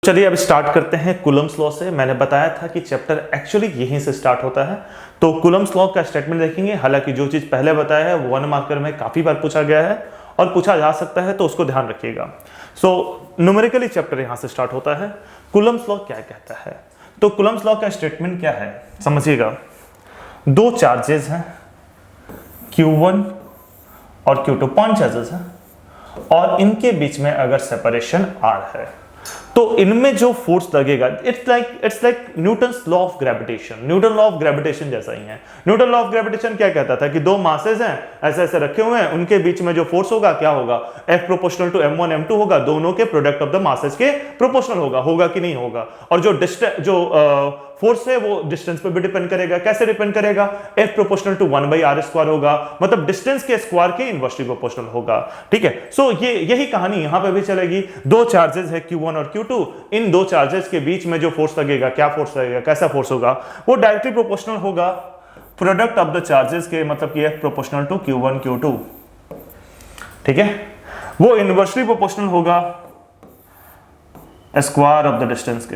चलिए अब स्टार्ट करते हैं कूलम्स लॉ से। मैंने बताया था कि चैप्टर एक्चुअली यहीं से स्टार्ट होता है। तो कूलम्स लॉ का स्टेटमेंट देखेंगे। हालांकि जो चीज पहले बताया है वो 1 मार्कर में काफी बार पूछा गया है और पूछा जा सकता है, तो उसको ध्यान रखिएगा। सो न्यूमेरिकली चैप्टर यहां से स्टार्ट होता है। कूलम्स लॉ क्या कहता है? तो कूलम्स लॉ का स्टेटमेंट क्या है समझिएगा। दो चार्जेस हैं Q1 और Q2, पॉइंट चार्जेस हैं, और इनके बीच में अगर सेपरेशन R है तो इनमें जो फोर्स लगेगा it's like Newton's law of gravitation. Newton law of gravitation जैसा ही है। न्यूटन लॉ ऑफ ग्रेविटेशन क्या कहता था कि दो मासेस हैं, ऐसे ऐसे रखे हुए हैं, उनके बीच में जो फोर्स होगा क्या होगा, F proportional to M1 M2 होगा, दोनों के प्रोडक्ट ऑफ द मासेस के प्रोपोर्शनल होगा कि नहीं होगा। और जो फोर्स है वो डिस्टेंस पे भी डिपेंड करेगा। कैसे डिपेंड करेगा? F प्रोपोर्शनल टू 1/r² होगा, मतलब डिस्टेंस के स्क्वायर के इनवर्सली प्रोपोर्शनल होगा। ठीक है। सो ये यही कहानी यहां पे भी चलेगी। दो चार्जेस है Q1 और Q2, इन दो चार्जेस के बीच में जो फोर्स लगेगा, क्या फोर्स लगेगा, कैसा फोर्स होगा, वो डायरेक्टली प्रोपोर्शनल होगा प्रोडक्ट ऑफ द चार्जेस के, मतलब कि F proportional to Q1 Q2। ठीक है। वो इनवर्सली प्रोपोर्शनल होगा स्क्वायर ऑफ द डिस्टेंस के।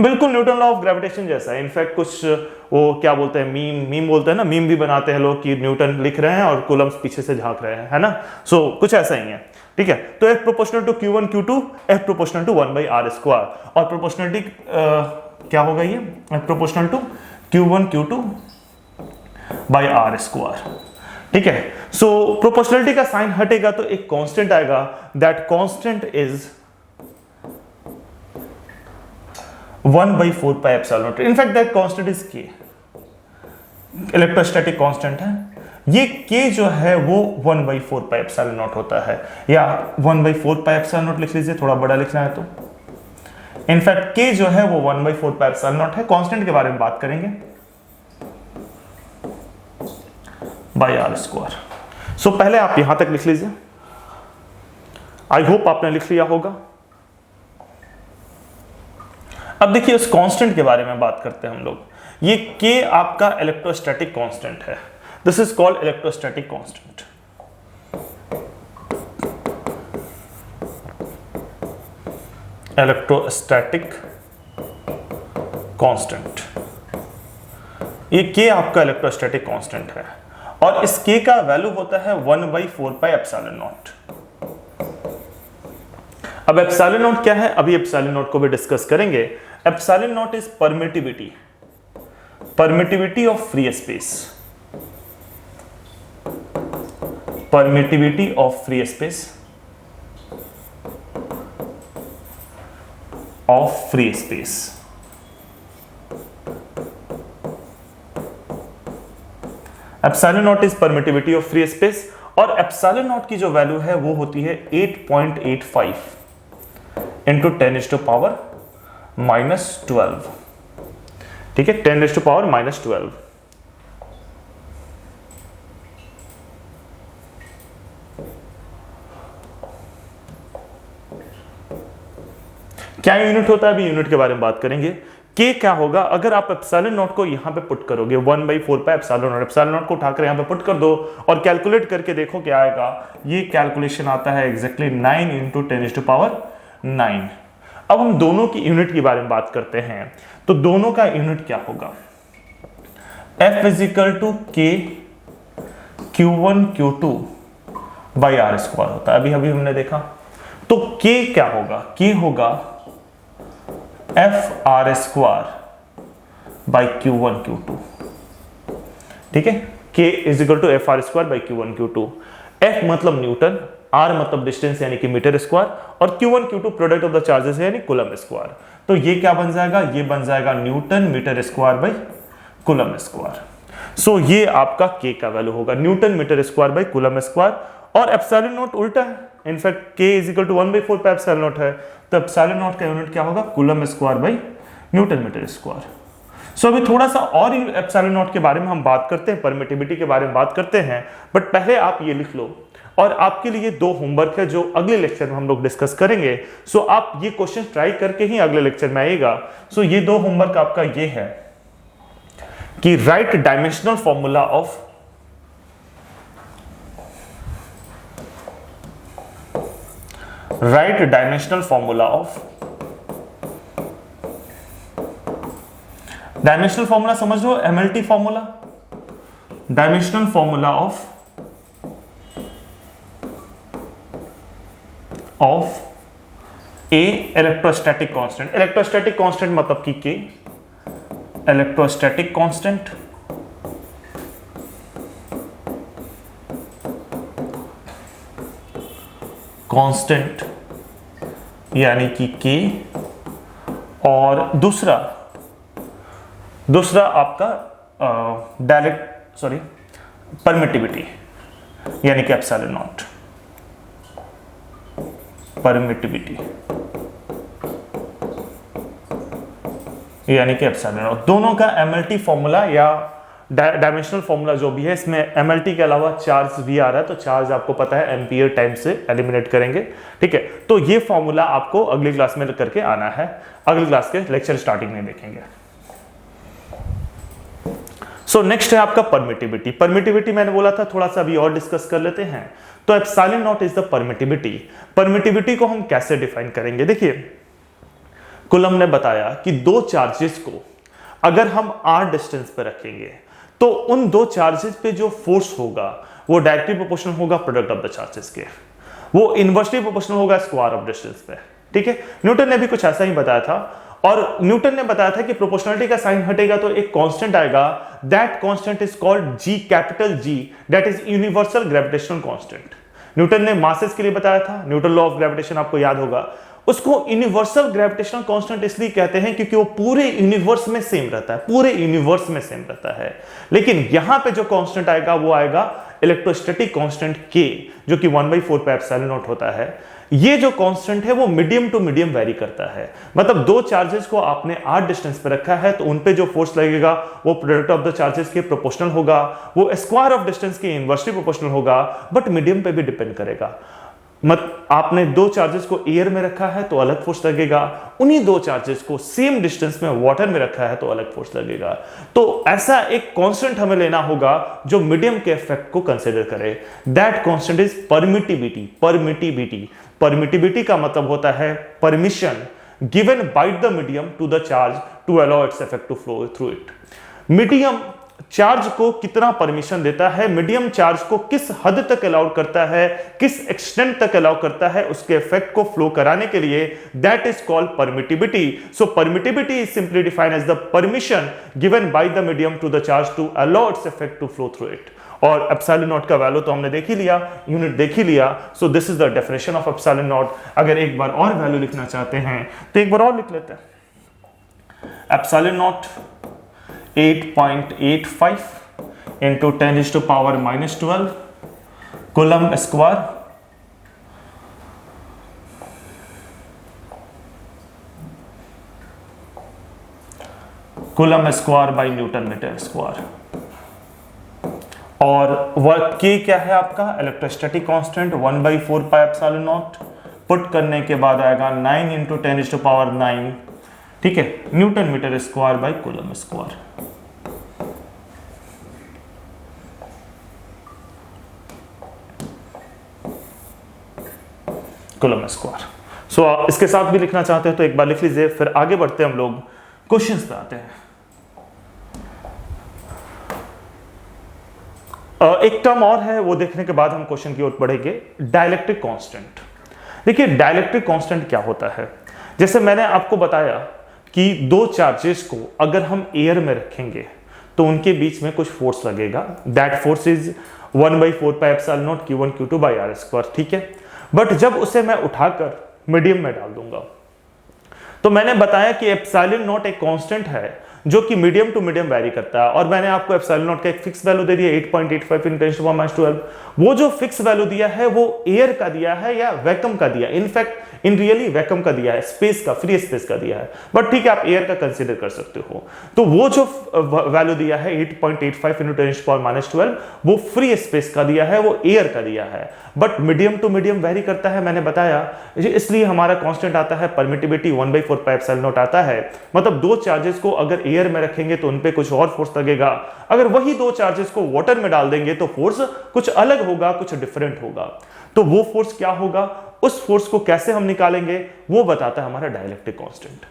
बिल्कुल न्यूटन लॉ ऑफ ग्रेविटेशन जैसा है। इनफैक्ट कुछ वो क्या बोलते हैं, मीम बोलते हैं ना, मीम भी बनाते हैं लोग कि न्यूटन लिख रहे हैं और कूलम्स पीछे से झांक रहे हैं, है ना। सो कुछ ऐसा ही है। ठीक है। तो F proportional to Q1 Q2, F proportional to 1/r², और प्रोपोर्शनलिटी क्या होगा ये, F proportional to Q1 Q2 r²। ठीक है। सो प्रोपोर्शनलिटी का साइन हटेगा तो एक कांस्टेंट आएगा, that constant is 1/4 pi epsilon naught। In fact that constant is K, electrostatic constant है ये। K जो है वो 1/4 pi epsilon naught होता है, या 1/4 pi epsilon naught लिख लीजिए, थोड़ा बड़ा लिखना है तो। इनफैक्ट K जो है वो 1/4 pi epsilon naught है। कांस्टेंट के बारे में बात करेंगे r²। सो पहले आप यहां तक लिख लीजिए। आई होप आपने लिख लिया होगा। अब देखिए उस कांस्टेंट के बारे में बात करते हैं हम लोग। ये K आपका इलेक्ट्रोस्टैटिक कांस्टेंट है। This is called electrostatic constant. Electrostatic constant, ये K आपका इलेक्ट्रोस्टैटिक कांस्टेंट है, और इस K का वैल्यू होता है 1/4 pi epsilon naught। अब एप्सिलॉन नॉट क्या है, अभी एप्सिलॉन नॉट को भी डिस्कस करेंगे। Epsilon not is permittivity of free space, permittivity of free space of free space. Epsilon not is permittivity of free space, और एप्सिलॉन नॉट की जो वैल्यू है वो होती है 8.85 इंटू 10⁻⁻12। ठीक है, 10⁻⁻12। क्या यूनिट होता है, अभी यूनिट के बारे में बात करेंगे। K क्या होगा, अगर आप एप्सिलॉन नॉट को यहां पे पुट करोगे 1/4 pi epsilon not, epsilon not को उठाकर यहां पे पुट कर दो और कैलकुलेट करके देखो क्या आएगा। ये कैलकुलेशन आता है एग्जैक्टली 9 इंटू 10⁻9। अब हम दोनों की यूनिट के बारे में बात करते हैं, तो दोनों का यूनिट क्या होगा। F = K Q1 Q2 r² होता है, अभी हमने देखा। तो K क्या होगा, K होगा F r² Q1 Q2। ठीक है, K = F r² Q1 Q2। F मतलब न्यूटन, R मतलब डिस्टेंस यानी कि मीटर स्क्वायर, और Q1 Q2 product of the charges है यानी कूलम स्क्वायर। तो ये क्या बन जाएगा, ये बन जाएगा newton metre square by coulomb square. So ये आपका K का वैल्यू होगा, newton metre square by coulomb square. और एप्सिलॉन नॉट उल्टा है, in fact K = 1/4 pi epsilon naught है, तो एप्सिलॉन नॉट का यूनिट क्या होगा, coulomb square by newton metre square. So अभी थोड़ा सा और एप्सिलॉन नॉट के बारे में हम बात करते हैं, परमिटिविटी के बारे में बात करते हैं, बट पहले आप ये लिख लो। और आपके लिए 2 होमवर्क है जो अगले लेक्चर में हम लोग डिस्कस करेंगे। सो आप ये क्वेश्चन ट्राई करके ही अगले लेक्चर में आएगा। सो ये 2 होमवर्क आपका ये है कि right dimensional formula of dimensional formula समझ लो, MLT formula, dimensional formula of a electrostatic constant. Electrostatic constant मतलब कि के, इलेक्ट्रोस्टैटिक कांस्टेंट कांस्टेंट यानी कि के, और दूसरा आपका परमिटिविटी यानी कि एप्सिलॉन नॉट, परमिटिविटी यानी कि एप्सिलॉन नॉट। दोनों का एमएलटी फॉर्मूला या डायमेंशनल फॉर्मूला जो भी है, इसमें एमएलटी के अलावा चार्ज भी आ रहा है, तो चार्ज आपको पता है एम्पियर टाइम से एलिमिनेट करेंगे, ठीक है। तो ये फॉर्मूला आपको अगली क्लास में करके आना है, अगली क्लास के लेक्चर स्टार्टिंग में देखेंगे। सो नेक्स्ट है आपका परमिटिविटी। परमिटिविटी मैंने बोला था थोड़ा सा अभी और डिस्कस कर लेते हैं। तो epsilon not is the permittivity. Permittivity को हम कैसे डिफाइन करेंगे? देखिए, कुलम ने बताया कि दो चार्जेस को अगर हम r डिस्टेंस पे रखेंगे तो उन दो चार्जेस पे जो फोर्स होगा वो डायरेक्टली प्रोपोर्शनल होगा प्रोडक्ट ऑफ द चार्जेस के, वो इनवर्सली प्रोपोर्शनल होगा स्क्वायर ऑफ डिस्टेंस पे, ठीक है। न्यूटन ने भी कुछ ऐसा ही बताया था, और न्यूटन ने बताया था कि प्रोपोर्शनलिटी का साइन हटेगा तो एक कांस्टेंट आएगा, that constant is called ji, capital G, that is universal gravitational constant. Newton ने मासेस के लिए बताया था, न्यूटन लॉ ऑफ ग्रेविटेशन आपको याद होगा। उसको यूनिवर्सल ग्रेविटेशनल कांस्टेंट इसलिए कहते हैं क्योंकि वो पूरे यूनिवर्स में सेम रहता है, पूरे यूनिवर्स में सेम रहता है। लेकिन यहां पे जो कांस्टेंट आएगा वो आएगा इलेक्ट्रोस्टैटिक कांस्टेंट के, जो कि 1/4 पाई एप्सिलॉन नॉट होता है। ये जो कांस्टेंट है वो मीडियम टू मीडियम वेरी करता है, मतलब दो चार्जेस को आपने r डिस्टेंस पे रखा है तो उन पे जो फोर्स लगेगा वो प्रोडक्ट ऑफ द चार्जेस के प्रोपोर्शनल होगा, वो स्क्वायर ऑफ डिस्टेंस के इनवर्सली प्रोपोर्शनल होगा, बट मीडियम पे भी डिपेंड करेगा। आपने दो चार्जेस को एयर में रखा है तो अलग फोर्स लगेगा, उन्हीं दो चार्जेस को सेम डिस्टेंस में वाटर में रखा है तो अलग फोर्स लगेगा। तो ऐसा एक कांस्टेंट हमें लेना होगा जो मीडियम के इफेक्ट को कंसीडर करे, that constant is permittivity. Permittivity का मतलब होता है permission given by the medium to the charge to allow its effect to flow through it. Medium charge को कितना परमिशन देता है, मीडियम चार्ज को किस हद तक अलाउ करता है, किस एक्सटेंट तक अलाउ करता है उसके इफेक्ट को फ्लो कराने के लिए, that is called permittivity. So permittivity is simply defined as the permission given by the medium to the charge to allow its effect to flow through it. और epsilon naught का value तो हमने देख ही लिया, यूनिट देख ही लिया। So this is the definition of epsilon naught. अगर एक बार और वैल्यू लिखना चाहते हैं तो एक बार और लिख लेते हैं। Epsilon naught 8.85 into 10⁻⁻12 coulomb square by newton metre square. और वर्क के क्या है आपका? Electrostatic constant 1/4 pi epsilon naught, put करने के बाद आएगा 9 into 10⁻⁹, ठीक है, newton metre square by coulomb square. Coulomb square. So इसके साथ भी लिखना चाहते हैं तो एक बार लिख लीजिए, फिर आगे बढ़ते हैं हम लोग क्वेश्चंस पे आते हैं। एक टर्म और है, वो देखने के बाद हम क्वेश्चन की ओर बढ़ेंगे, डाइलेक्ट्रिक कांस्टेंट। देखिए डाइलेक्ट्रिक कांस्टेंट क्या होता है, जैसे मैंने आपको बताया कि दो चार्जेस को अगर हम एयर में रखेंगे तो उनके बीच में कुछ फोर्स लगेगा, that force is 1/4 pi epsilon naught Q1 Q2 by r square, ठीक है। बट जब उसे मैं उठाकर मीडियम में डाल दूंगा तो मैंने बताया कि एप्सिलॉन नॉट एक कांस्टेंट है जो कि मीडियम टू मीडियम वेरी करता है, और मैंने आपको एप्सिलॉन नॉट का एक फिक्स वैल्यू दे दिया 8.85 × 10⁻12। वो जो फिक्स वैल्यू दिया है वो एयर का दिया है या वैक्यूम का दिया है, इनफैक्ट इन रियली वैक्यूम का दिया है, स्पेस का, फ्री स्पेस का दिया है, बट ठीक है आप एयर का कंसीडर कर सकते हो। तो वो जो वैल्यू दिया है 8.85 × 10⁻12 वो फ्री स्पेस का दिया है, वो एयर का दिया है, but medium to medium vary करता है, मैंने बताया। इसलिए हमारा कांस्टेंट आता है परमिटिविटी 1/4 पाई एप्सिलॉन नॉट आता है। मतलब दो चार्जेस को अगर एयर में रखेंगे तो उन पे कुछ और फोर्स लगेगा, अगर वही दो चार्जेस को वाटर में डाल देंगे तो फोर्स कुछ अलग होगा, कुछ डिफरेंट होगा। तो वो फोर्स क्या होगा, उस फोर्स को कैसे हम निकालेंगे वो बताता है हमारा डाइलेक्ट्रिक कांस्टेंट।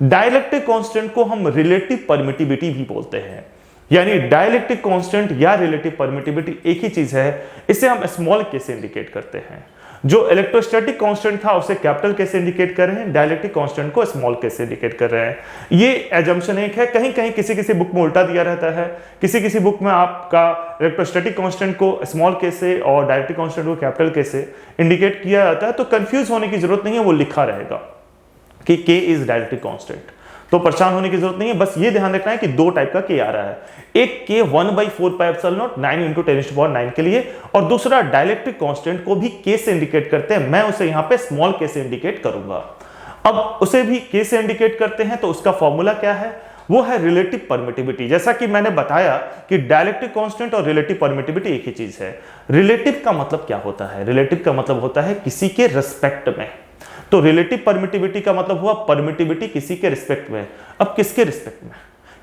डाइलेक्ट्रिक कांस्टेंट को हम रिलेटिव परमिटिविटी भी बोलते हैं, यानी डाइलेक्ट्रिक कांस्टेंट या रिलेटिव परमिटिविटी एक ही चीज है। इसे हम स्मॉल के से इंडिकेट करते हैं। जो इलेक्ट्रोस्टैटिक कांस्टेंट था उसे कैपिटल के से इंडिकेट कर रहे हैं, डाइलेक्ट्रिक कांस्टेंट को स्मॉल के से इंडिकेट कर रहे हैं। ये एजम्पशन एक है, कहीं कहीं किसी किसी बुक में उल्टा दिया रहता है, किसी किसी बुक में आपका इलेक्ट्रोस्टैटिक कांस्टेंट को स्मॉल के से और डाइलेक्ट्रिक कांस्टेंट को कैपिटल के से इंडिकेट किया जाता है। तो कंफ्यूज होने की जरूरत नहीं है, वो लिखा रहेगा कि K इज डाइलेक्ट्रिक कांस्टेंट, तो परेशान होने की जरूरत नहीं है। बस ये ध्यान रखना है कि दो टाइप का K आ रहा है, एक K 1/4πε0 9 × 10⁹ के लिए, और दूसरा डाइलेक्ट्रिक कांस्टेंट को भी K से इंडिकेट करते हैं। मैं उसे यहां पे स्मॉल k से इंडिकेट करूंगा। अब उसे भी K से इंडिकेट करते हैं तो उसका फॉर्मूला क्या है, वो है रिलेटिव परमिटिविटी। जैसा कि मैंने बताया कि डाइलेक्ट्रिक कांस्टेंट और रिलेटिव परमिटिविटी एक ही चीज है। रिलेटिव का मतलब क्या होता है, रिलेटिव का मतलब होता है किसी के रिस्पेक्ट में। तो रिलेटिव परमिटिविटी का मतलब हुआ परमिटिविटी किसी के रिस्पेक्ट में। अब किसके रिस्पेक्ट में,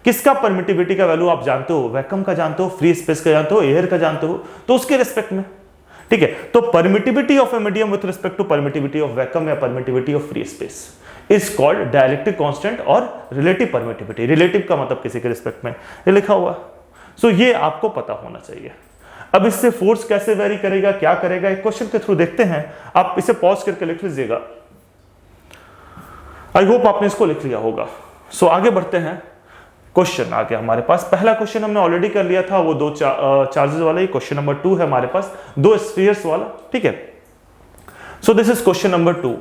किसका परमिटिविटी का वैल्यू आप जानते हो, वैक्यूम का जानते हो, फ्री स्पेस का जानते हो, एयर का जानते हो, तो उसके रिस्पेक्ट में। ठीक है, तो permittivity of a medium with respect to permittivity of vacuum या permittivity of free space is called dielectric constant और रिलेटिव परमिटिविटी। रिलेटिव का मतलब किसी के रिस्पेक्ट में, ये लिखा हुआ। सो ये आपको पता होना चाहिए। अब इससे फोर्स कैसे वेरी करेगा, क्या करेगा, एक क्वेश्चन के थ्रू देखते हैं। आप इसे पॉज करके लिख लीजिएगा। आई होप आपने इसको लिख लिया होगा। सो आगे बढ़ते हैं। क्वेश्चन आ गया हमारे पास। पहला क्वेश्चन हमने ऑलरेडी कर लिया था, वो दो चार्जेस वाला। ये क्वेश्चन नंबर 2 है हमारे पास, दो स्फीयर्स वाला। ठीक है, सो दिस इज क्वेश्चन नंबर 2।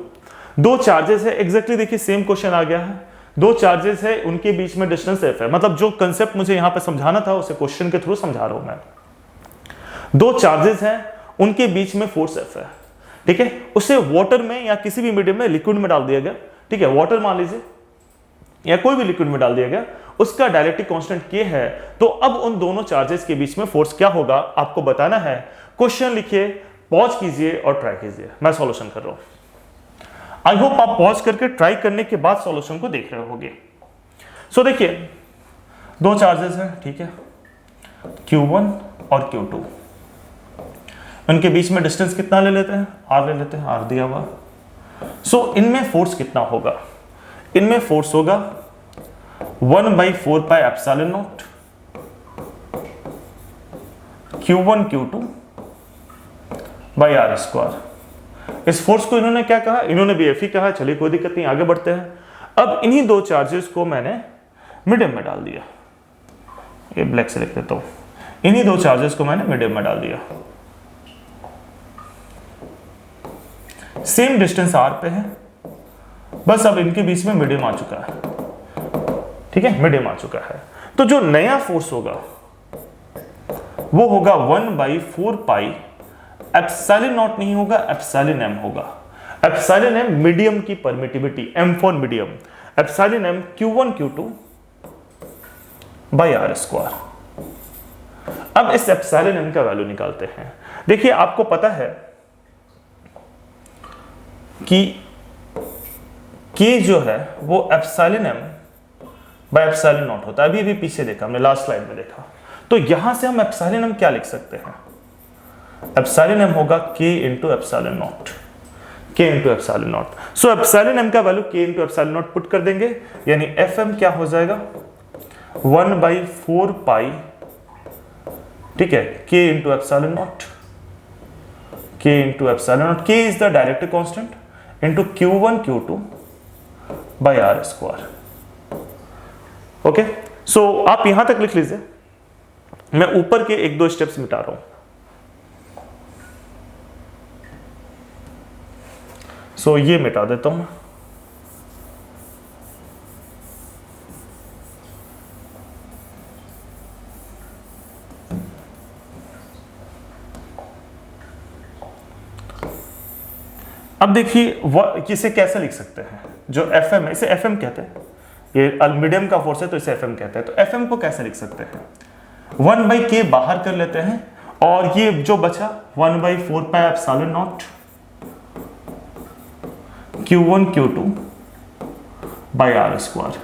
दो चार्जेस है, एग्जैक्टली देखिए सेम क्वेश्चन आ गया है। दो चार्जेस है, उनके बीच में डिस्टेंस f है। मतलब जो कंसेप्ट मुझे यहां पे समझाना था उसे क्वेश्चन के थ्रू समझा रहा हूं मैं। दो चार्जेस हैं, उनके बीच में फोर्स f है। ठीक है, उसे वाटर में या किसी भी मीडियम में, लिक्विड में डाल दिया गया। ठीक है, वाटर मान लीजिए या कोई भी लिक्विड में डाल दिया गया, उसका डाइलेक्ट्रिक कांस्टेंट K है। तो अब उन दोनों चार्जेस के बीच में फोर्स क्या होगा आपको बताना है। क्वेश्चन लिखिए, पॉज कीजिए और ट्राई कीजिए। मैं सॉल्यूशन कर रहा हूं। आई होप आप पॉज करके ट्राई करने के बाद सॉल्यूशन को देख रहे होंगे। सो देखिए, दो चार्जेस हैं, ठीक है, Q1 और Q2। उनके बीच में डिस्टेंस कितना ले लेते हैं, R ले लेते हैं, R दिया हुआ। सो इनमें फोर्स कितना होगा, इनमें फोर्स होगा 1/4πε0 Q1 Q2 r²। इस फोर्स को इन्होंने क्या कहा, इन्होंने भी F ही कहा। चलिए कोई दिक्कत नहीं, आगे बढ़ते हैं। अब इन्हीं दो चार्जेस को मैंने मीडियम में डाल दिया, ये ब्लैक से लिख देता हूं। इन्हीं दो चार्जेस को मैंने मीडियम में डाल दिया। सेम डिस्टेंस R पे है, बस अब इनके बीच में मीडियम आ चुका है। ठीक है, मीडियम आ चुका है। तो जो नया फोर्स होगा वो होगा 1/4πε0 नहीं होगा, ε m होगा। ε m मीडियम की permittivity, m for medium, ε m Q1 Q2 r²। अब इस ε m का वैल्यू निकालते हैं। देखिए आपको पता है कि K जो है वो ε/ε0 होता है। अभी पीछे देखा हमने, लास्ट स्लाइड में देखा। तो यहां से हम ε क्या लिख सकते हैं, ε होगा K × ε0, K × ε0। सो ε का वैल्यू K × ε0 पुट कर देंगे, यानी Fm क्या हो जाएगा 1/4π, ठीक है, K × ε0, K × ε0। K is the dielectric constant into Q1 Q2 r²। Okay, so आप यहां तक लिख लीजिए। मैं ऊपर के एक दो स्टेप्स मिटा रहा हूं। सो ये मिटा देता हूं। अब देखिए इसे कैसे लिख सकते हैं, जो Fm है इसे Fm कहते हैं, ये मीडियम का फोर्स है तो इसे Fm कहते हैं। तो Fm को कैसे लिख सकते हैं, 1/K बाहर कर लेते हैं और ये जो बचा 1/4πε0 Q1 Q2 r²।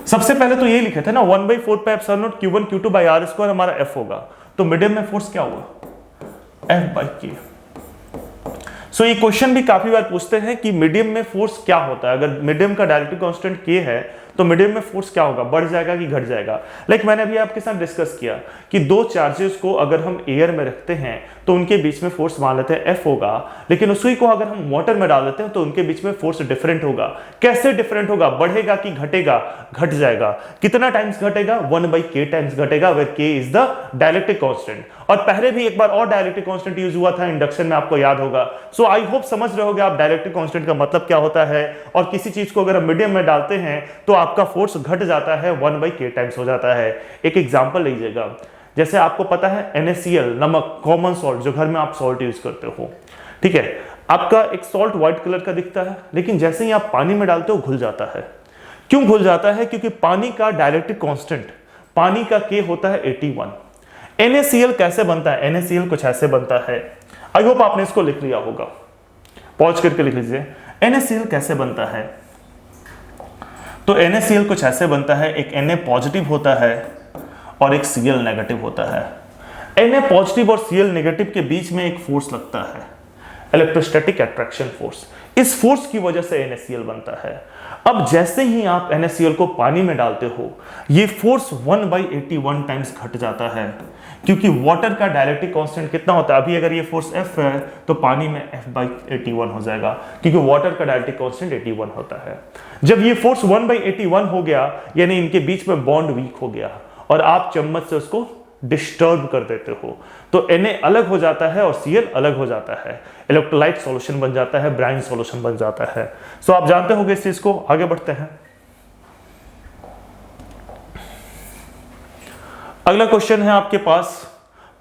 सबसे पहले तो ये लिखे थे ना, 1/4πε0 Q1 Q2 r² हमारा F होगा। तो मीडियम में फोर्स क्या हुआ, F/K। सो ये क्वेश्चन भी काफी बार पूछते हैं कि मीडियम में फोर्स क्या होता है। अगर मीडियम का डाइलेक्ट्रिक कांस्टेंट K है तो मीडियम में फोर्स क्या होगा, बढ़ जाएगा कि घट जाएगा। लाइक मैंने अभी आपके साथ डिस्कस किया कि दो चार्जेस को अगर हम एयर में रखते हैं तो उनके बीच में फोर्स मान लेते हैं F होगा, लेकिन उसी को अगर हम वाटर में डाल देते हैं तो उनके बीच में फोर्स डिफरेंट होगा। कैसे डिफरेंट होगा, बढ़ेगा कि घटेगा, घट जाएगा। कितना टाइम्स घटेगा, 1/k टाइम्स घटेगा, where k is the dielectric constant. और पहले भी एक बार और डाइलेक्ट्रिक कांस्टेंट यूज हुआ था इंडक्शन में, आपको याद होगा। सो आई होप समझ रहे होगे आप डाइलेक्ट्रिक कांस्टेंट का मतलब क्या होता है, और किसी चीज को अगर हम मीडियम में डालते हैं तो आपका फोर्स घट जाता है, 1/k टाइम्स हो जाता है। एक एग्जांपल लीजिएगा, जैसे आपको पता है NaCl, नमक, कॉमन सॉल्ट, जो घर में आप सॉल्ट यूज करते हो, ठीक है। आपका एक सॉल्ट व्हाइट कलर का दिखता है, लेकिन जैसे ही आप पानी में डालते हो घुल जाता है। क्यों घुल जाता है, क्योंकि पानी का डाइलेक्ट्रिक कांस्टेंट, पानी का K होता है 81। NaCl कैसे बनता है, NaCl कुछ ऐसे बनता है, आई होप आपने इसको लिख लिया होगा, पॉज करके लिख लीजिए। NaCl कैसे बनता है, तो NaCl कुछ ऐसे बनता है, एक Na पॉजिटिव होता है और एक Cl नेगेटिव होता है। Na पॉजिटिव और Cl नेगेटिव के बीच में एक फोर्स लगता है, इलेक्ट्रोस्टैटिक अट्रैक्शन फोर्स। इस फोर्स की वजह से NaCl बनता है। अब जैसे ही आप NaCl को पानी में डालते हो, ये फोर्स 1/81 टाइम्स घट जाता है, क्योंकि वाटर का डाइलेक्ट्रिक कांस्टेंट कितना होता है, अभी अगर ये फोर्स F है तो पानी में F/81 हो जाएगा, क्योंकि वाटर का डाइलेक्ट्रिक कांस्टेंट 81 होता है। जब ये फोर्स 1/81 हो गया, यानी इनके बीच में बॉन्ड वीक हो गया, और आप चम्मच से उसको डिस्टर्ब कर देते हो, तो Na अलग हो जाता है और Cl अलग हो जाता है, इलेक्ट्रोलाइट सॉल्यूशन बन जाता है, ब्राइन सॉल्यूशन बन जाता है। सो आप जानते होंगे इस चीज को। आगे बढ़ते हैं। अगला क्वेश्चन है आपके पास,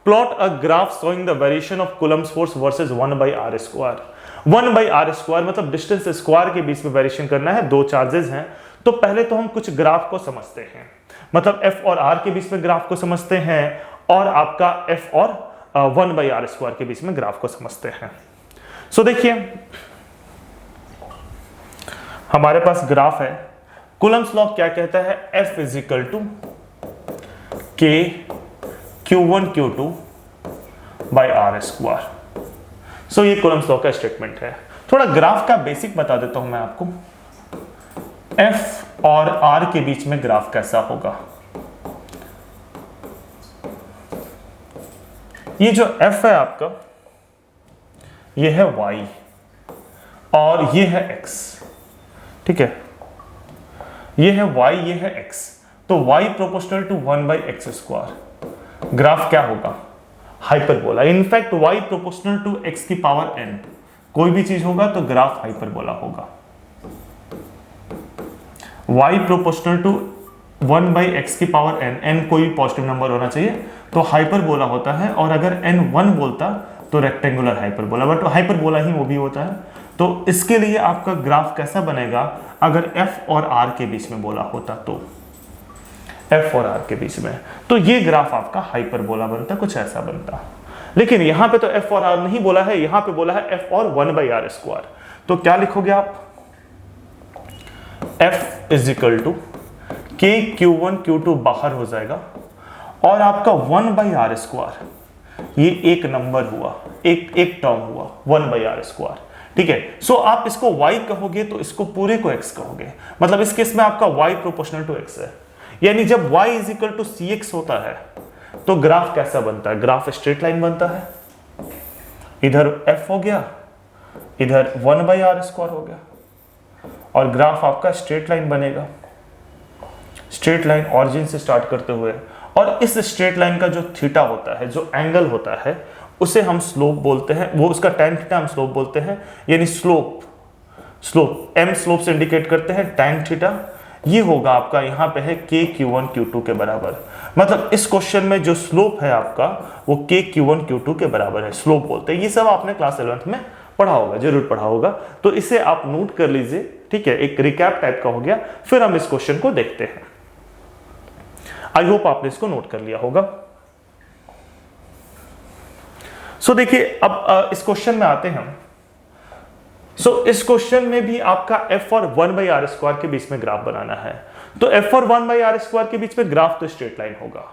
plot a graph showing the variation of coulomb's force versus 1/r²। 1/r² मतलब डिस्टेंस स्क्वायर के बीच में वेरिएशन करना है, दो चार्जेस हैं। तो पहले तो हम कुछ ग्राफ को समझते हैं, मतलब F और R के बीच में ग्राफ को समझते हैं, और आपका F और 1/r² के बीच में ग्राफ को समझते हैं। सो देखिए, हमारे पास ग्राफ है, कूलम्स लॉ क्या कहता है, F = K Q1 Q2 r²। सो ये कूलम्स लॉ का स्टेटमेंट है। थोड़ा ग्राफ का बेसिक बता देता हूं मैं आपको। F और R के बीच में ग्राफ कैसा होगा, ये जो F है आपका, ये है Y और ये है X, ठीक है। ये है Y, ये है X, तो Y proportional to 1/x²। Graph क्या होगा, hyperbola. In fact Y proportional to x की पावर n, कोई भी चीज होगा तो ग्राफ हाइपरबोला होगा। Y प्रोपोर्शनल टू 1/x की पावर n कोई भी पॉजिटिव नंबर होना चाहिए तो हाइपरबोला होता है, और अगर n 1 बोलता तो रेक्टेंगुलर हाइपरबोला, बट हाइपरबोला ही वो भी होता है। तो इसके लिए आपका ग्राफ कैसा बनेगा, अगर F और R के बीच में बोला होता तो, F और R के बीच में, तो ये ग्राफ आपका हाइपरबोला बनता, कुछ ऐसा बनता। लेकिन यहां पे तो F और R नहीं बोला है, यहां पे बोला है F और 1/r²। तो क्या लिखोगे आप, F = K Q1 Q2 बाहर हो जाएगा, और आपका 1/r², ये एक नंबर हुआ, एक टर्म हुआ 1/r², ठीक है। सो आप इसको y कहोगे तो इसको पूरे को x कहोगे, मतलब इस केस में आपका y प्रोपोर्शनल टू x है। यानी जब y = cx होता है तो ग्राफ कैसा बनता है, ग्राफ स्ट्रेट लाइन बनता है। इधर f हो गया, इधर 1/r² हो गया, और ग्राफ आपका स्ट्रेट लाइन बनेगा, स्ट्रेट लाइन ऑरिजिन से स्टार्ट करते हुए। और इस स्ट्रेट लाइन का जो थीटा होता है, जो एंगल होता है, उसे हम स्लोप बोलते हैं, वो उसका tan थीटा हम स्लोप बोलते हैं। यानी स्लोप m स्लोप से इंडिकेट करते हैं, tan थीटा ये होगा आपका, यहाँ पे है K Q1 Q2 के बराबर। मतलब इस क्वेश्चन में जो स्लोप है आपका वो K Q1 Q2 के बराबर है, स्लोप बोलते हैं। ये सब आपने क्लास 11th में पढ़ा होगा, जरूर पढ़ा होगा, तो इसे आप नोट कर लीजिए, ठीक है। एक रिकैप टाइप का हो गया। फिर हम इस क्वेश्चन को देखते हैं। आई होप आपने इसको नोट कर लिया होगा। सो देखिए, अब इस क्वेश्चन में आते हैं हम। इस क्वेश्चन में भी आपका F और 1/r² के बीच में ग्राफ बनाना है। तो F और 1/r² के बीच में ग्राफ तो स्ट्रेट लाइन होगा,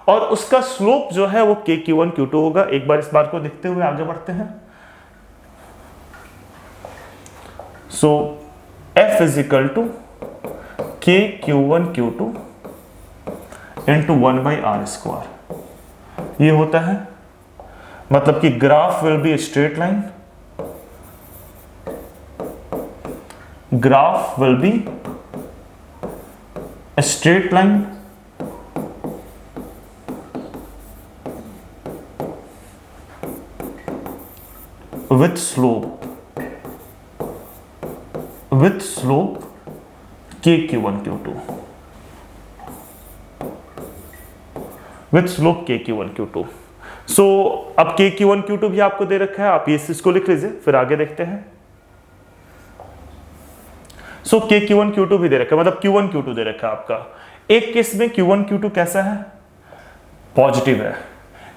और उसका स्लोप जो है वो K Q1 Q2 होगा। एक बार इस बात को देखते हुए आगे बढ़ते हैं। F = के Q1 Q2 इंटू 1/r²। ये होता है, मतलब कि graph will be straight line, graph will be a straight line with slope k Q1 Q2 with slope k Q1 Q2। सो अब k Q1 Q2 भी आपको दे रखा है, आप ये इसको लिख लीजिए, फिर आगे देखते हैं। सो k Q1 Q2 भी दे रखा है, मतलब Q1 Q2 दे रखा है आपका। एक केस में Q1 Q2 कैसा है, पॉजिटिव है।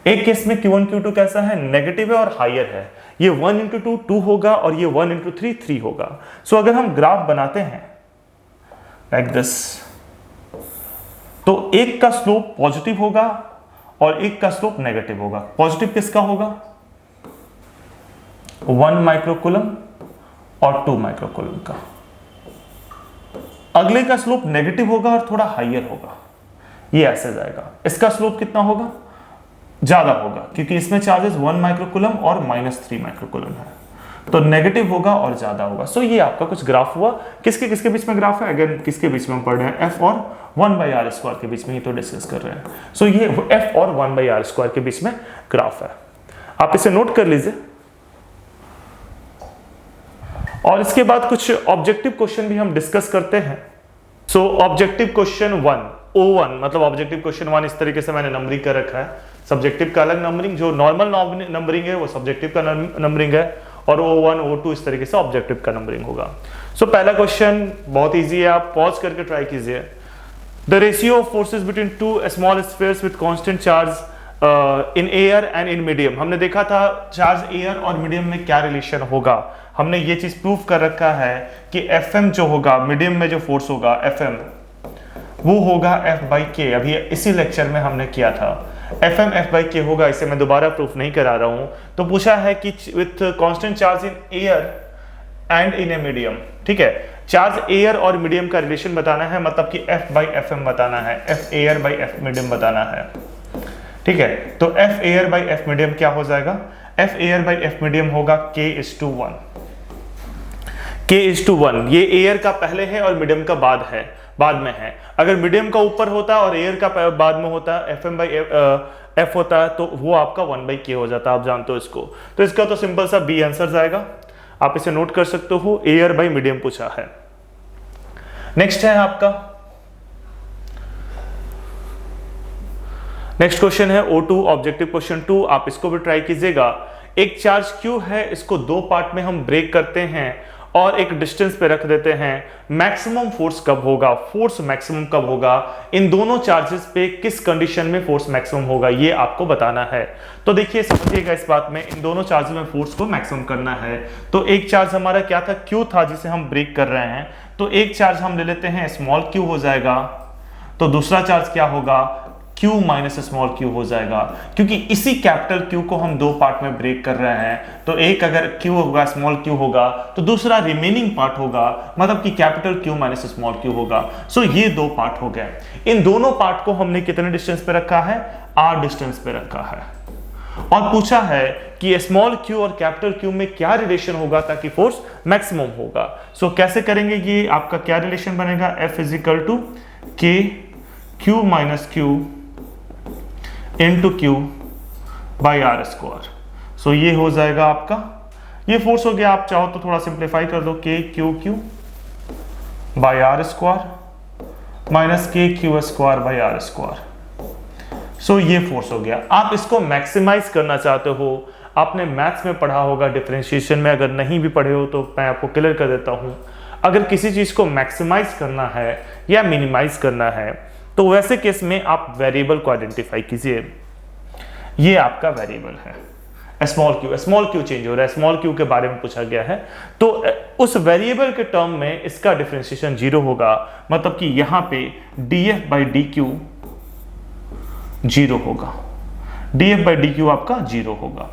एक केस में Q1 Q2 कैसा है, नेगेटिव है और हायर है। ये 1 इंटू 2 2 होगा और ये 1 इंटू 3 3 होगा। सो अगर हम ग्राफ बनाते हैं लाइक दिस, तो एक का स्लोप पॉजिटिव होगा और एक का स्लोप नेगेटिव होगा। पॉजिटिव किसका होगा, 1 माइक्रोकूलम और 2 माइक्रोकूलम का। अगले का स्लोप नेगेटिव होगा और थोड़ा हायर होगा, ये ऐसे जाएगा। इसका स्लोप कितना होगा, ज्यादा होगा, क्योंकि इसमें चार्जेस 1 माइक्रोकूलम और -3 माइक्रोकूलम है, तो नेगेटिव होगा और ज्यादा होगा। सो ये आपका कुछ ग्राफ हुआ। किसके किसके बीच में ग्राफ है, अगेन किसके बीच में हम पढ़ रहे हैं, f और 1/r² के बीच में ही तो डिस्कस कर रहे हैं। सो ये f और 1/r² के बीच में ग्राफ है, आप इसे नोट कर लीजिए। और इसके बाद कुछ ऑब्जेक्टिव क्वेश्चन भी हम डिस्कस करते हैं। सो ऑब्जेक्टिव क्वेश्चन 1 O1, मतलब ऑब्जेक्टिव क्वेश्चन 1 इस तरीके से मैंने नंबरिंग कर रखा है। सब्जेक्टिव का अलग नंबरिंग, जो नॉर्मल नंबरिंग है वो सब्जेक्टिव का नंबरिंग है, और O1 O2 इस तरीके से ऑब्जेक्टिव का नंबरिंग होगा। सो पहला क्वेश्चन बहुत इजी है, आप पॉज करके ट्राई कीजिए। The ratio of forces between two small spheres with constant charge in air and in medium. हमने देखा था चार्ज एयर और मीडियम में क्या रिलेशन होगा, हमने ये चीज प्रूव कर रखा है कि Fm जो होगा, मीडियम में जो फोर्स होगा Fm, वो होगा F/K। अभी इसी लेक्चर में हमने किया था, Fm F/K होगा। इसे मैं दोबारा प्रूफ नहीं करा रहा हूं। तो पूछा है कि with constant charge in air and in a medium, ठीक है, चार्ज एयर और मीडियम का रिलेशन बताना है, मतलब कि F/Fm बताना है, F air by F medium बताना है, ठीक है। तो F air by F medium क्या हो जाएगा, F air by F medium होगा K/1। K/1, ये एयर का पहले है और मीडियम का बाद में है। अगर मीडियम का ऊपर होता और एयर का बाद में होता, Fm/F होता, तो वो आपका 1/K हो जाता, आप जानते हो इसको। तो इसका तो सिंपल सा बी आंसर जाएगा, आप इसे नोट कर सकते हो। एयर बाई मीडियम पूछा है। नेक्स्ट है आपका, नेक्स्ट क्वेश्चन है O2 ऑब्जेक्टिव क्वेश्चन 2। आप इसको भी ट्राई कीजिएगा। एक चार्ज Q है, इसको दो पार्ट में हम ब्रेक करते हैं और एक डिस्टेंस पे रख देते हैं। मैक्सिमम फोर्स कब होगा, फोर्स मैक्सिमम कब होगा, इन दोनों चार्जेस पे किस कंडीशन में फोर्स मैक्सिमम होगा, ये आपको बताना है। तो देखिए समझिएगा इस बात में, इन दोनों चार्जेस में फोर्स को मैक्सिमम करना है। तो एक चार्ज हमारा क्या था, Q था, जिसे हम ब्रेक कर रहे हैं। तो एक चार्ज हम ले लेते हैं, स्मॉल q हो जाएगा। तो दूसरा चार्ज क्या होगा, Q माइनस स्मॉल q हो जाएगा, क्योंकि इसी कैपिटल Q को हम दो पार्ट में ब्रेक कर रहे हैं। तो एक अगर Q होगा, स्मॉल q होगा, तो दूसरा रिमेनिंग पार्ट होगा, मतलब कि capital Q minus small q होगा। सो ये दो पार्ट हो गए। इन दोनों पार्ट को हमने कितने डिस्टेंस पे रखा है, r डिस्टेंस पे रखा है। और पूछा है कि स्मॉल q और कैपिटल Q में क्या रिलेशन होगा ताकि फोर्स मैक्सिमम होगा। सो कैसे करेंगे, ये आपका क्या रिलेशन बनेगा, F equal to K Q minus Q into Q by r²। सो ये हो जाएगा आपका, ये फोर्स हो गया। आप चाहो तो थोड़ा सिंप्लीफाई कर दो, KQQ by r² minus KQ² by r²। सो ये फोर्स हो गया। आप इसको मैक्सिमाइज करना चाहते हो, आपने मैथ्स में पढ़ा होगा डिफरेंशिएशन में, अगर नहीं भी पढ़े हो तो मैं आपको क्लियर कर देता हूं। अगर किसी चीज को मैक्सिमाइज करना है या मिनिमाइज करना है, तो वैसे केस में आप वेरिएबल को आइडेंटिफाई कीजिए। ये आपका वेरिएबल है स्मॉल q चेंज हो रहा है, स्मॉल q के बारे में पूछा गया है। तो उस वेरिएबल के टर्म में इसका डिफरेंशिएशन 0 होगा, मतलब कि यहां पे df बाई dq 0 होगा, df बाई dq आपका 0 होगा।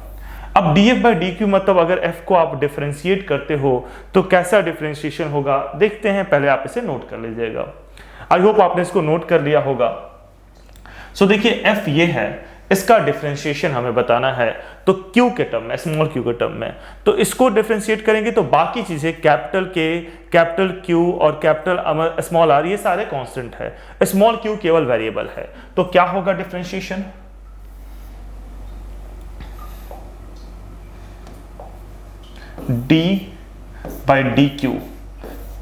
अब df बाई dq मतलब अगर f को आप डिफरेंशिएट करते हो तो कैसा डिफरेंशिएशन होगा देखते हैं, पहले आप इसे नोट कर लीजिएगा। आई होप आपने इसको नोट कर लिया होगा। सो देखिए f ये है, इसका डिफरेंशिएशन हमें बताना है, तो q के टर्म में, स्मॉल q के टर्म में, तो इसको डिफरेंशिएट करेंगे तो बाकी चीजें कैपिटल K, कैपिटल Q और कैपिटल स्मॉल r ये सारे कांस्टेंट है, स्मॉल q केवल वेरिएबल है। तो क्या होगा differentiation, d by D Q,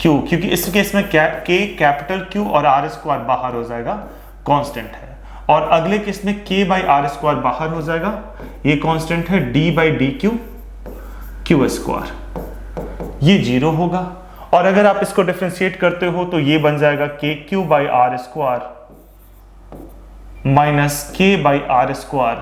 क्योंकि इस केस में k कैपिटल Q और r स्क्वायर बाहर हो जाएगा, कांस्टेंट है, और अगले केस में k बाई आर स्क्वायर बाहर हो जाएगा, ये कांस्टेंट है, d by D Q Q square, ये 0 होगा। और अगर आप इसको डिफरेंशिएट करते हो तो ये बन जाएगा k Q by R square minus k by R square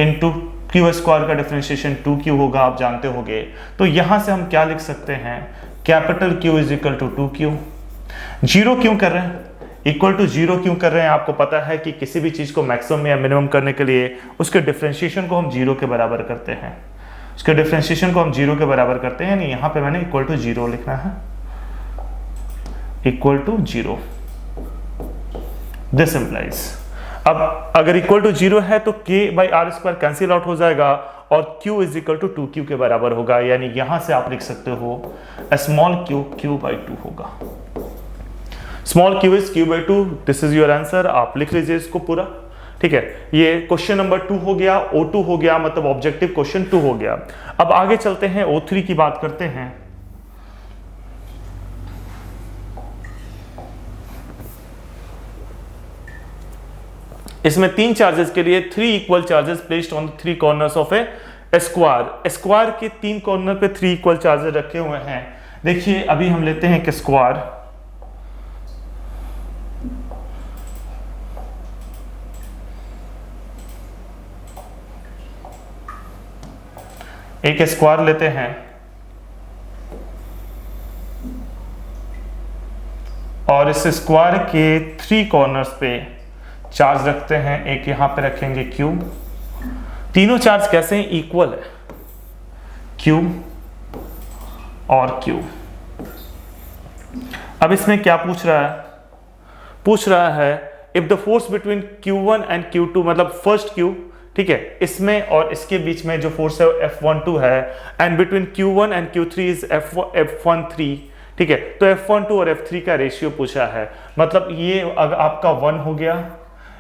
into Q square का डिफरेंशिएशन 2q होगा, आप जानते होंगे। तो यहां से हम क्या लिख सकते हैं, capital Q is equal to 2q। Zero क्यों कर रहे हैं, इक्वल टू 0 क्यों कर रहे हैं, आपको पता है कि किसी भी चीज को मैक्सिमम या मिनिमम करने के लिए उसके डिफरेंशिएशन को हम 0 के बराबर करते हैं, उसके डिफरेंशिएशन को हम 0 के बराबर करते हैं, यानी यहां पे मैंने इक्वल टू 0 लिखना है, इक्वल टू 0। दिस इंप्लाइज, अब अगर इक्वल टू 0 है तो k by R square cancel out हो जाएगा और q is equal to 2q के बराबर होगा, यानी यहां से आप लिख सकते हो स्मॉल q बाई 2 होगा, small q is q by 2। This is your answer, आप लिख लीजिए इसको पूरा, ठीक है। ये क्वेश्चन नंबर 2 हो गया, O2 हो गया, मतलब ऑब्जेक्टिव क्वेश्चन 2 हो गया। अब आगे चलते हैं, O3 की बात करते हैं। इसमें 3 चार्जेस के लिए 3 equal charges placed on 3 corners of A square, square के 3 कॉर्नर पे 3 इक्वल चार्जेस रखे हुए हैं। देखिए अभी हम लेते हैं कि स्क्वायर, एक स्क्वायर लेते हैं और इस स्क्वायर के 3 कॉर्नर्स पे चार्ज रखते हैं, एक यहां पे रखेंगे Q, तीनों चार्ज कैसे हैं, इक्वल है, Q और Q। अब इसमें क्या पूछ रहा है if the force between Q1 and Q2, मतलब फर्स्ट Q, ठीक है, इसमें और इसके बीच में जो फोर्स है F12 है, and between Q1 and Q3 is F13, ठीक है। तो F12 और F3 का रेशियो पूछा है, मतलब ये अगर आपका 1 हो गया,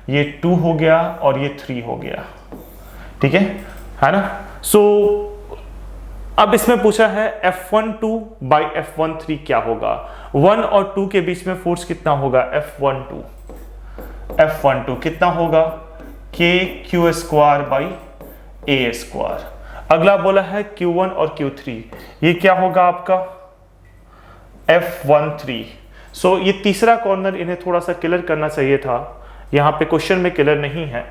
ये 2 हो गया और ये 3 हो गया, ठीक है ना। सो अब इसमें पूछा है F12 बाई F13 क्या होगा, 1 और 2 के बीच में फोर्स कितना होगा, F12 कितना होगा, k q square by a square. अगला बोला है Q1 और Q3, ये क्या होगा आपका F13। सो ये तीसरा कॉर्नर इन्हें थोड़ा सा क्लियर करना चाहिए था, यहाँ पे क्वेश्चन में क्लियर नहीं है।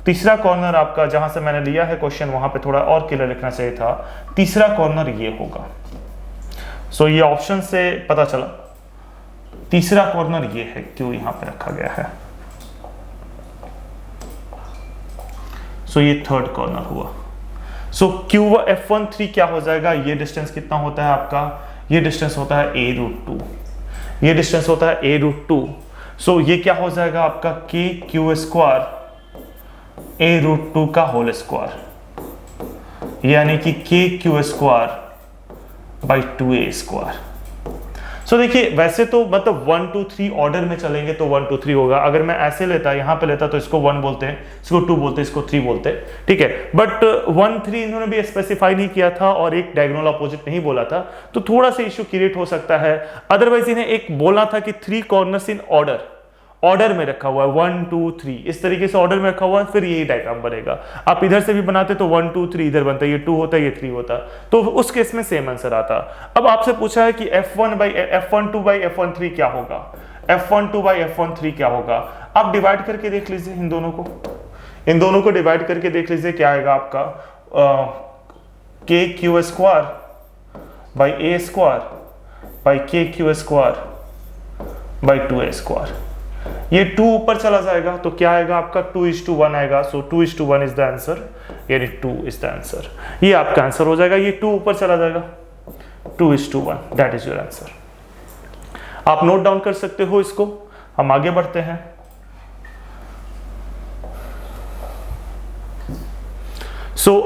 तीसरा कॉर्नर आपका जहां से मैंने लिया है क्वेश्चन, वहां पे थोड़ा और क्लियर लिखना चाहिए था। तीसरा कॉर्नर ये होगा, सो ये ऑप्शन से पता चला तीसरा कॉर्नर ये है, क्यों यहां पे रखा गया है। सो ये थर्ड कॉर्नर हुआ। सो F13 क्या हो जाएगा, ये डिस्टेंस कितना होता है आपका, ये डिस्टेंस होता है a√2, ये डिस्टेंस होता है a√2। सो ये क्या हो जाएगा आपका k q स्क्वायर a√2 का होल स्क्वायर, यानी कि k q square by 2a square. So देखिए वैसे तो मतलब 1 2 3 ऑर्डर में चलेंगे तो 1 2 3 होगा। अगर मैं ऐसे लेता, यहाँ पे लेता, तो इसको 1 बोलते हैं, इसको 2 बोलते हैं, इसको 3 बोलते हैं, ठीक है। बट 1 3 इन्होंने भी स्पेसिफाई नहीं किया था और एक डायगोनल अपोजिट नहीं बोला था, तो थोड़ा सा इश्यू क्रिएट हो सकता है। अदरवाइज इन्हें एक बोलना था कि 3 कॉर्नर्स इन ऑर्डर में रखा हुआ है, 1 2 3 इस तरीके से ऑर्डर में रखा हुआ है, फिर यही डायग्राम बनेगा। आप इधर से भी बनाते तो 1 2 3 इधर बनता, ये 2 होता, ये 3 होता, तो उस केस में सेम आंसर आता। अब आपसे पूछा है कि F12 बाई F13 क्या होगा, F12 बाई F13 क्या होगा। आप डिवाइड करके देख लीजिए इन दोनों को डिवाइड करके देख लीजिए क्या आएगा आपका, k q square by a square by k q square by 2a square. ये 2 ऊपर चला जाएगा तो क्या आएगा आपका 2:1 आएगा। सो 2:1 इज द आंसर, यानी 2 इज द आंसर, ये आपका आंसर हो जाएगा। ये 2 ऊपर चला जाएगा, 2:1, दैट इज योर आंसर। आप नोट डाउन कर सकते हो इसको। हम आगे बढ़ते हैं।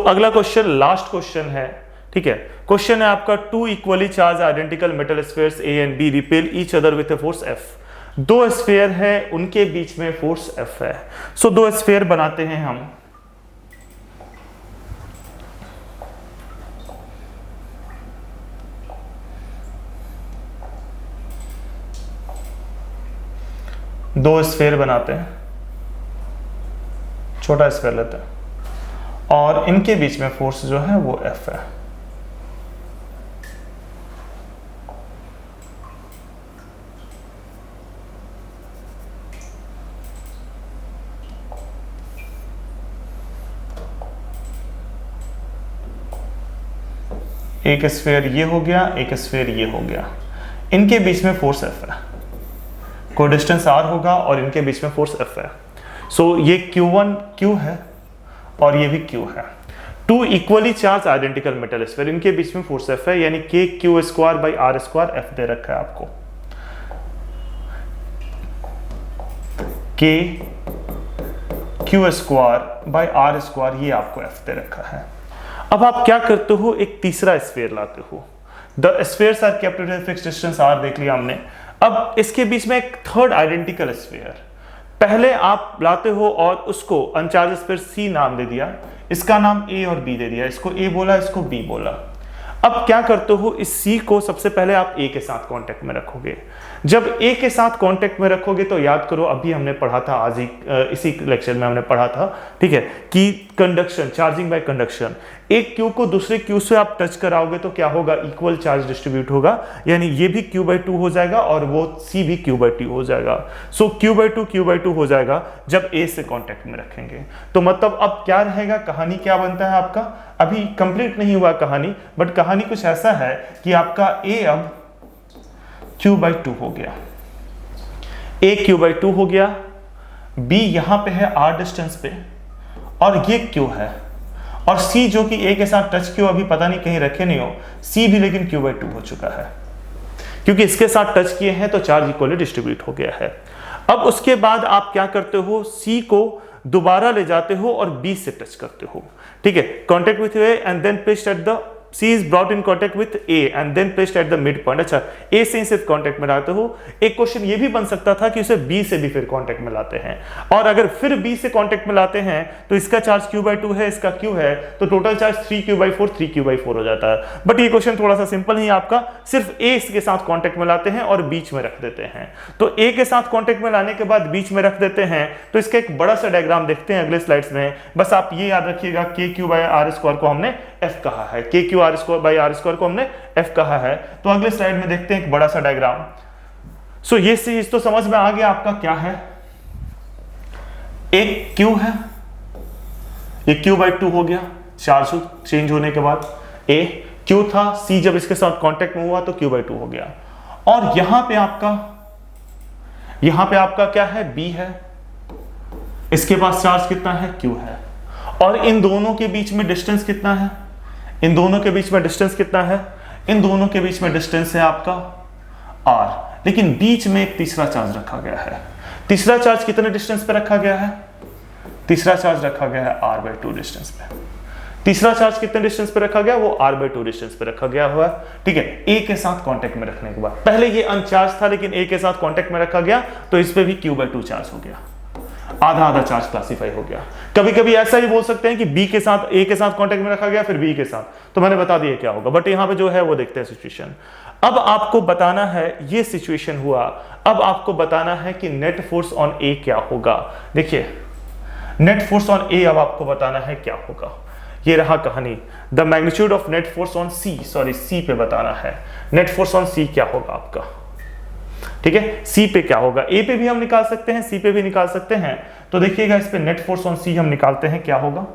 अगला क्वेश्चन लास्ट क्वेश्चन है, ठीक है। क्वेश्चन है आपका, two equally charge identical metal spheres A and B repel each other with a force F. दो स्फीयर है, उनके बीच में फोर्स एफ है। दो स्फीयर बनाते हैं हम। दो स्फीयर बनाते हैं, छोटा स्फीयर लेते हैं और इनके बीच में फोर्स जो है वो एफ है। एक स्फीयर ये हो गया, एक स्फीयर ये हो गया, इनके बीच में फोर्स एफ है। कोई डिस्टेंस आर होगा और इनके बीच में फोर्स एफ है। ये Q1 Q है और ये भी Q है। Two equally charge identical metal sphere, इनके बीच में फोर्स एफ है, यानी K Q square by R square F दे रखा है आपको। K Q square by R square ये आपको एफ दे रखा है। अब आप क्या करते हो, एक तीसरा स्फीयर लाते हो। The spheres are kept at fixed distance R, देख लिया हमने। अब इसके बीच में एक थर्ड आइडेंटिकल स्फीयर पहले आप लाते हो और उसको अनचार्ज स्फीयर सी नाम दे दिया, इसका नाम ए और बी दे दिया, इसको ए बोला, इसको बी बोला। अब क्या करते हो, इस सी को सबसे पहले आप ए के साथ कांटेक्ट में रखोगे। जब ए के साथ कांटेक्ट में रखोगे तो याद करो, अभी हमने पढ़ा था, आज ही इसी लेक्चर में हमने पढ़ा था, ठीक है, कि कंडक्शन, चार्जिंग बाय कंडक्शन। एक क्यू को दूसरे क्यू से आप टच कराओगे तो क्या होगा, इक्वल चार्ज डिस्ट्रीब्यूट होगा, यानी ये भी Q/2 हो जाएगा और वो C भी Q/2 हो जाएगा। Q/2 हो जाएगा जब A से कांटेक्ट में रखेंगे। तो मतलब अब क्या रहेगा, कहानी क्या बनता है आपका, अभी कंप्लीट नहीं हुआ कहानी, बट कहानी कुछ ऐसा है कि आपका A अब Q/2 हो गया, A Q/2 हो गया, B यहां पे है R डिस्टेंस पे और ये Q है, और C जो कि A के साथ टच क्यों अभी पता नहीं कहीं रखे नहीं हो, C भी लेकिन Q/2 हो चुका है, क्योंकि इसके साथ टच किए हैं तो चार्ज इक्वली डिस्ट्रीब्यूट हो गया है। अब उसके बाद आप क्या करते हो, C को दोबारा ले जाते हो और B से टच करते हो, ठीक है, contact with A and then placed at the C is brought in contact with A and then placed at the midpoint। अच्छा, A से इसे कांटेक्ट में लाते हो। एक क्वेश्चन ये भी बन सकता था कि उसे B से भी फिर कांटेक्ट में लाते हैं, और अगर फिर B से कांटेक्ट में लाते हैं तो इसका चार्ज Q/2 है, इसका Q है, तो टोटल चार्ज 3Q/4 हो जाता है। बट ये क्वेश्चन थोड़ा सा सिंपल ही आपका, सिर्फ A के साथ कॉन्टेक्ट में लाते हैं और बीच में रख देते हैं। तो A के साथ कॉन्टेक्ट में लाने के बाद बीच में रख देते हैं, तो इसका एक बड़ा सा डायग्राम देखते हैं अगले स्लाइड्स में। बस आप ये याद रखिएगा, KQ/R² को हमने F कहा है, KQ/R² को हमने F कहा है। तो अगले स्लाइड में देखते हैं एक बड़ा सा डायग्राम। ये चीज तो समझ में आ गया आपका क्या है, एक Q है, ये Q/2 हो गया चार्ज चेंज होने के बाद, A Q था, C जब इसके साथ कांटेक्ट में हुआ तो Q/2 हो गया, और यहां पे आपका क्या है, B है, इसके पास चार्ज कितना है, Q है, और इन दोनों के बीच में डिस्टेंस कितना है, इन दोनों के बीच में डिस्टेंस कितना है, इन दोनों के बीच में डिस्टेंस है आपका R, लेकिन बीच में एक तीसरा चार्ज रखा गया है। तीसरा चार्ज कितने डिस्टेंस पे रखा गया है, तीसरा चार्ज रखा गया है R/2 डिस्टेंस पे। तीसरा चार्ज कितने डिस्टेंस पे रखा गया, वो R/2 डिस्टेंस पे रखा गया हुआ है, ठीक है। A के साथ कांटेक्ट में रखने के बाद, पहले ये अनचार्ज था लेकिन A के साथ कांटेक्ट में रखा गया तो इस पे भी Q/2 चार्ज हो गया, आधा आधा चार्ज क्लासिफाई हो गया। कभी कभी ऐसा ही बोल सकते हैं कि B के साथ A के साथ कांटेक्ट में रखा गया फिर B के साथ, तो मैंने बता दिया क्या होगा, बट यहां पे जो है वो देखते हैं सिचुएशन। अब आपको बताना है, ये सिचुएशन हुआ, अब आपको बताना है कि नेट फोर्स ऑन A क्या होगा। देखिए, नेट फोर्स ऑन A अब आपको बताना है क्या होगा, ये रहा कहानी। The magnitude of net force on C पे बताना है, नेट फोर्स ऑन C क्या होगा आपका, ठीक है। C पे क्या होगा, A पे भी हम निकाल सकते हैं, C पे भी निकाल सकते हैं। तो देखिएगा, इस पे नेट फोर्स ऑन C हम निकालते हैं, क्या होगा,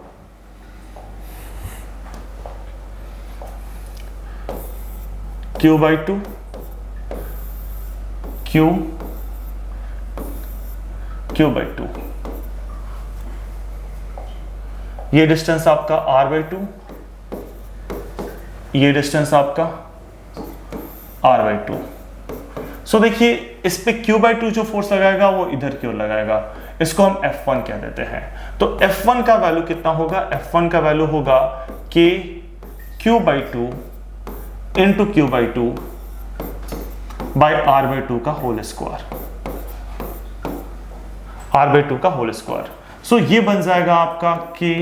Q/2 Q/2, ये डिस्टेंस आपका R/2, ये डिस्टेंस आपका R/2। सो देखिए इस पे Q/2 जो फोर्स लगाएगा वो इधर की ओर लगाएगा, इसको हम F1 कह देते हैं। तो F1 का वैल्यू कितना होगा? F1 का वैल्यू होगा कि Q/2 into Q/2 by R/2 का होल स्क्वायर, R/2 का होल स्क्वायर। सो ये बन जाएगा आपका कि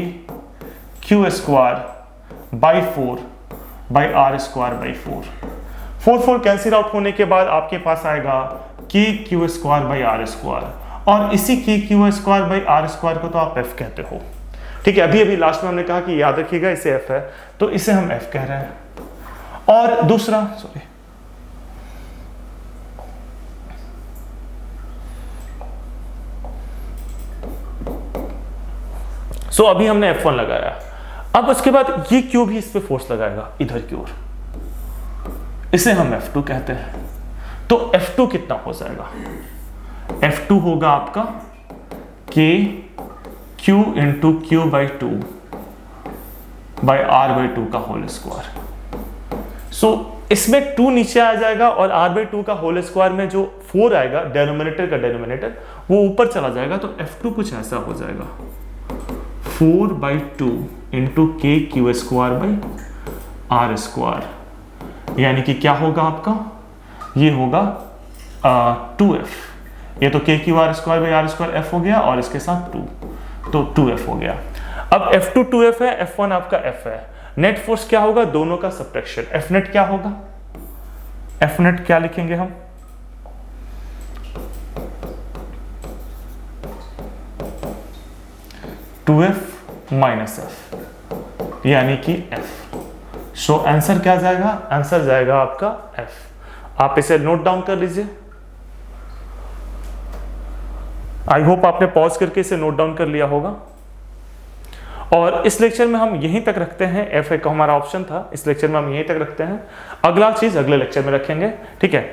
Q² by 4 by R²/4। 4 cancel out होने के बाद आपके पास आएगा कि Q² बाई R², और इसी की Q² बाई R² को तो आप F कहते हो, ठीक है। अभी लास्ट में हमने कहा कि याद रखिएगा इसे F है, तो इसे हम F कह रहे हैं। और दूसरा अभी हमने F1 लगाया, अब उसके बाद ये Q भी इस पे फोर्स लगाएगा इधर की ओर, इसे हम F2 कहते हैं। तो F2 कितना हो जाएगा? F2 होगा आपका K Q into Q/2 by R/2 का होल स्क्वायर। सो इसमें 2 नीचे आ जाएगा और R/2 का होल स्क्वायर में जो 4 आएगा डेनोमिनेटर का डेनोमिनेटर वो ऊपर चला जाएगा, तो F2 कुछ ऐसा हो जाएगा 4/2 into K Q² by R², यानी कि क्या होगा आपका? ये होगा 2F। ये तो K Q² by R² F हो गया और इसके साथ 2, तो 2F हो गया। अब F2 2F है, F1 आपका F है। नेट फोर्स क्या होगा? दोनों का सब्ट्रैक्शन। F नेट क्या होगा? F नेट क्या लिखेंगे हम? (2F माइनस F) यानी कि F। सो आंसर क्या जाएगा? आंसर जाएगा आपका F। आप इसे नोट डाउन कर लीजिए। आई होप आपने पॉज करके इसे नोट डाउन कर लिया होगा। और इस लेक्चर में हम यहीं तक रखते हैं। F एक हमारा ऑप्शन था, इस लेक्चर में हम यहीं तक रखते हैं। अगला चीज अगले लेक्चर में रखेंगे, ठीक है।